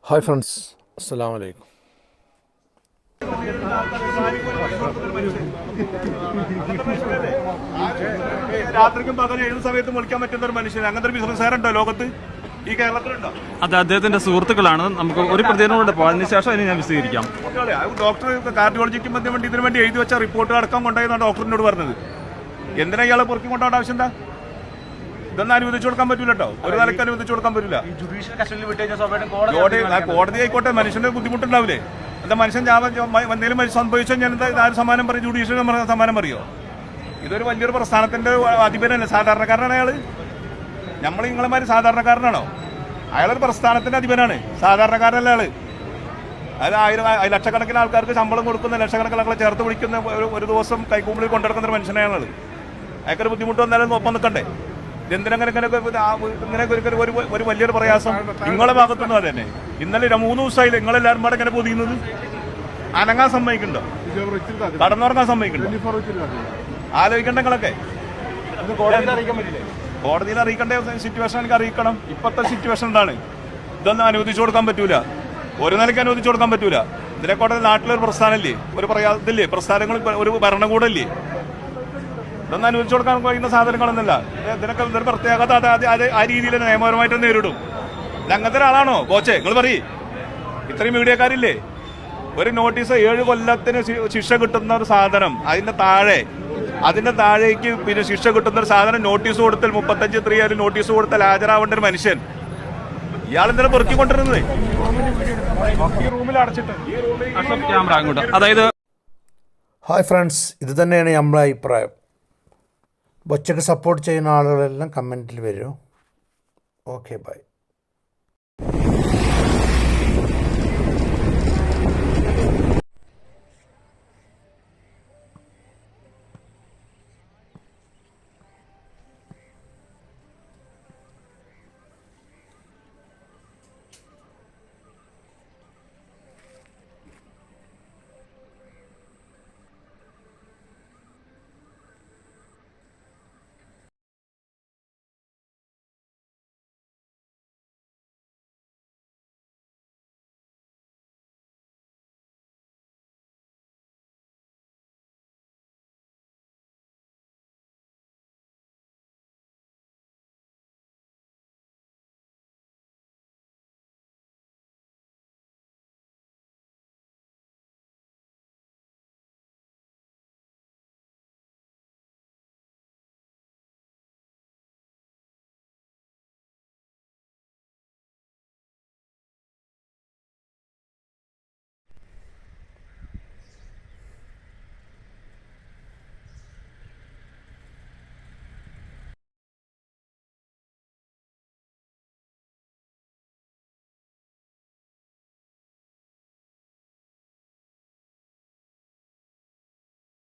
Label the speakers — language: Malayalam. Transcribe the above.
Speaker 1: ഹായ് ഫ്രണ്ട്സ്, അസ്സലാമു അലൈക്കും.
Speaker 2: രാത്രിക്കും പകലും ഏത് സമയത്തും വിളിക്കാൻ പറ്റുന്ന ഒരു മനുഷ്യൻ, അങ്ങനത്തെ ഒരു ബിസിനസ്സുകാരുണ്ടോ ലോകത്ത്? ഈ കേരളത്തിലുണ്ടോ?
Speaker 3: അത് അദ്ദേഹത്തിന്റെ സുഹൃത്തുക്കളാണ്. നമുക്ക് ഒരു പ്രതികരണമുണ്ട്, അതിനുശേഷം അതിന് ഞാൻ വിശദീകരിക്കാം.
Speaker 2: ഡോക്ടർ കാർഡിയോളജിക്ക് വേണ്ടി ഇതിനു വേണ്ടി എഴുതി വെച്ച റിപ്പോർട്ട് അടക്കം കൊണ്ടുപോയെന്നാണ് ഡോക്ടറിനോട് പറഞ്ഞത്. എന്തിനാ ഇയാളെ പൊറുക്കി കൊണ്ടുപോകേണ്ട ആവശ്യം എന്താ? ഇതൊന്നും അനുവദിച്ചു കൊടുക്കാൻ പറ്റൂല കേട്ടോ, ഒരു നിലയ്ക്ക് അനുവദിച്ചു കൊടുക്കാൻ പറ്റില്ല. കോടതി ആയിക്കോട്ടെ, മനുഷ്യന്റെ ബുദ്ധിമുട്ടുണ്ടാവില്ലേ? എന്താ മനുഷ്യൻ എന്തെങ്കിലും സംഭവിച്ചാൽ ഞാൻ ആര് സമ്മാനം പറയും? ജുഡീഷ്യൽ സമ്മാനം പറയോ? ഇതൊരു വലിയൊരു പ്രസ്ഥാനത്തിന്റെ അധിപനല്ലേ? സാധാരണക്കാരനാണ് അയാള്. നമ്മൾ നിങ്ങളമാര് സാധാരണക്കാരനാണോ? അയാളൊരു പ്രസ്ഥാനത്തിന്റെ അധിപനാണ്, സാധാരണക്കാരനല്ല അയാള്. അത് ലക്ഷക്കണക്കിന് ആൾക്കാർക്ക് ശമ്പളം കൊടുക്കുന്ന, ലക്ഷക്കണക്കിന് ആൾക്കാരെ ചേർത്ത് പിടിക്കുന്ന, ഒരു ദിവസം കൈക്കൂമ്പിളിൽ കൊണ്ടുനടക്കുന്ന ഒരു മനുഷ്യനാണ് അയാള്. അയാൾക്കൊരു ബുദ്ധിമുട്ട് വന്നാലും ഒപ്പം നിൽക്കണ്ടേ? ഇതെന്തിനങ്ങനെ ഒരു വലിയൊരു പ്രയാസം നിങ്ങളുടെ ഭാഗത്തുനിന്ന്? അത് തന്നെ ഇന്നലെ 3 ദിവസമായില്ല നിങ്ങളെല്ലാവരും പാടെ ഇങ്ങനെ പൊതിയുന്നത്. അനങ്ങാൻ സമ്മതിക്കുന്നുണ്ടോ? കടന്നുറങ്ങാൻ സമ്മതിക്കുന്നുണ്ടോ? ആലോചിക്കണ്ട നിങ്ങളൊക്കെ. കോടതിയിൽ അറിയിക്കേണ്ട സിറ്റുവേഷൻ എനിക്ക് അറിയിക്കണം. ഇപ്പോഴത്തെ സിറ്റുവേഷൻ എന്താണ്? ഇതൊന്നും അനുവദിച്ചു കൊടുക്കാൻ പറ്റൂല, ഒരു നിലയ്ക്ക് അനുവദിച്ചു കൊടുക്കാൻ പറ്റൂല. ഇതിനെക്കോട്ടെ നാട്ടിലൊരു പ്രസ്ഥാനമില്ലേ, ഒരു ഇതില്ലേ, പ്രസ്ഥാനങ്ങൾ ഒരു ഭരണകൂടമില്ലേ? ഇതൊന്നും അനുവദിച്ചു കൊടുക്കാൻ കഴിയുന്ന സാധനങ്ങളൊന്നുമല്ല. ഇതിനൊക്കെ ഇതൊരു പ്രത്യേകത അത് ആ രീതിയിൽ നിയമപരമായിട്ട് നേരിടും. അങ്ങനത്തെ ഒരാളാണോ കോച്ചെ? നിങ്ങൾ പറയും. ഇത്രയും മീഡിയക്കാരില്ലേ? ഒരു നോട്ടീസ് 7 കൊല്ലത്തിന് ശിക്ഷ കിട്ടുന്ന ഒരു സാധനം, അതിന്റെ താഴേക്ക് പിന്നെ ശിക്ഷ കിട്ടുന്ന ഒരു സാധനം നോട്ടീസ് കൊടുത്താൽ 35(3) നോട്ടീസ് കൊടുത്താൽ ഹാജരാവേണ്ട ഒരു മനുഷ്യൻ, ഇയാളെന്തിനാ പെറുക്കിക്കൊണ്ടിരുന്നത്? ഈ റൂമിൽ അടച്ചിട്ട്
Speaker 3: ക്യാമറ അങ്ങോട്ട്. അതായത്
Speaker 1: ഹായ് ഫ്രണ്ട്സ്, ഇത് തന്നെയാണ് നമ്മളെ അഭിപ്രായം. ബൊച്ചയ്ക്ക് സപ്പോർട്ട് ചെയ്യുന്ന ആളുകളെല്ലാം കമൻറ്റിൽ വരൂ. Okay, by.